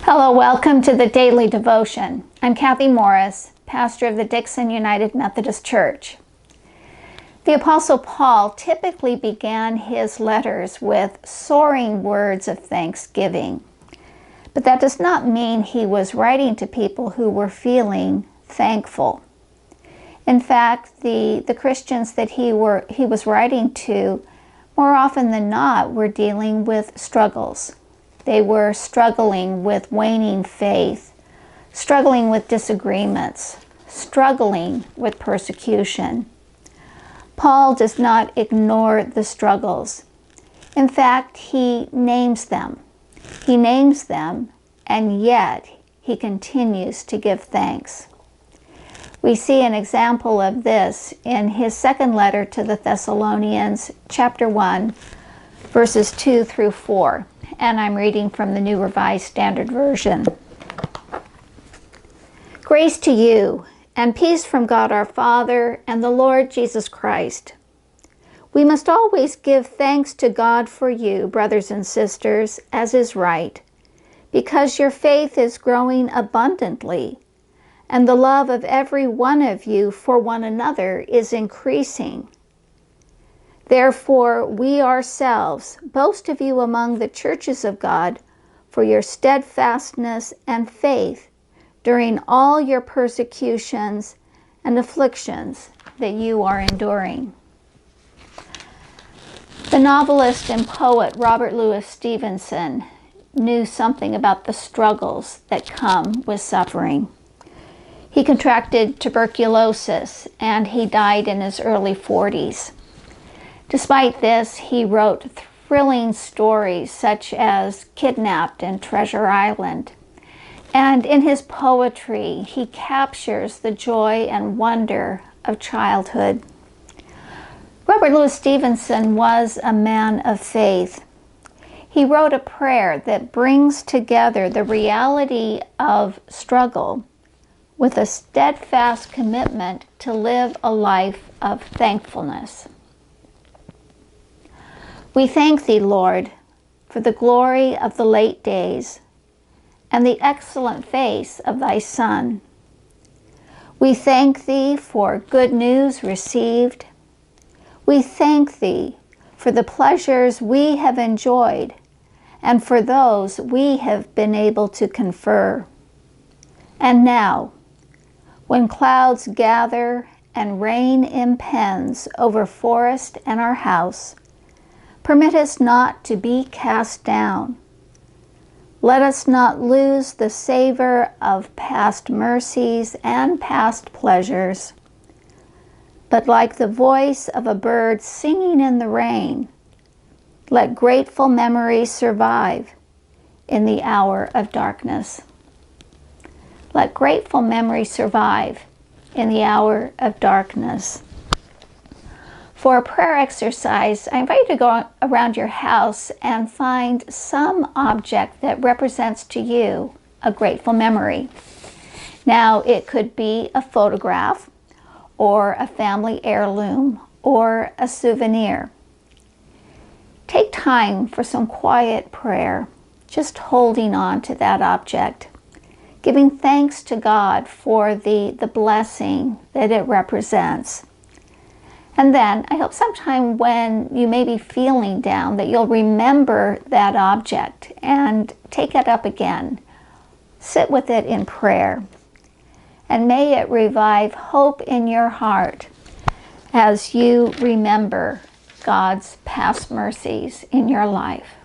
Hello, welcome to the Daily Devotion. I'm Kathy Morris, pastor of the Dixon United Methodist Church. The Apostle Paul typically began his letters with soaring words of thanksgiving, but that does not mean he was writing to people who were feeling thankful. In fact, the Christians that he was writing to, more often than not, were dealing with struggles. They were struggling with waning faith, struggling with disagreements, struggling with persecution. Paul does not ignore the struggles. In fact, he names them. He names them, and yet he continues to give thanks. We see an example of this in his second letter to the Thessalonians, chapter 1, verses 2 through 4. And I'm reading from the New Revised Standard Version. Grace to you, and peace from God our Father and the Lord Jesus Christ. We must always give thanks to God for you, brothers and sisters, as is right, because your faith is growing abundantly, and the love of every one of you for one another is increasing. Therefore, we ourselves boast of you among the churches of God for your steadfastness and faith during all your persecutions and afflictions that you are enduring. The novelist and poet Robert Louis Stephenson knew something about the struggles that come with suffering. He contracted tuberculosis and he died in his early 40s. Despite this, he wrote thrilling stories such as Kidnapped and Treasure Island. And in his poetry, he captures the joy and wonder of childhood. Robert Louis Stephenson was a man of faith. He wrote a prayer that brings together the reality of struggle with a steadfast commitment to live a life of thankfulness. We thank thee, Lord, for the glory of the late days and the excellent face of thy Son. We thank thee for good news received. We thank thee for the pleasures we have enjoyed and for those we have been able to confer. And now, when clouds gather and rain impends over forest and our house, permit us not to be cast down. Let us not lose the savor of past mercies and past pleasures, but like the voice of a bird singing in the rain, let grateful memories survive in the hour of darkness. Let grateful memories survive in the hour of darkness. For a prayer exercise, I invite you to go around your house and find some object that represents to you a grateful memory. Now, it could be a photograph, or a family heirloom, or a souvenir. Take time for some quiet prayer, just holding on to that object, giving thanks to God for the blessing that it represents. And then, I hope sometime when you may be feeling down that you'll remember that object and take it up again. Sit with it in prayer. And may it revive hope in your heart as you remember God's past mercies in your life.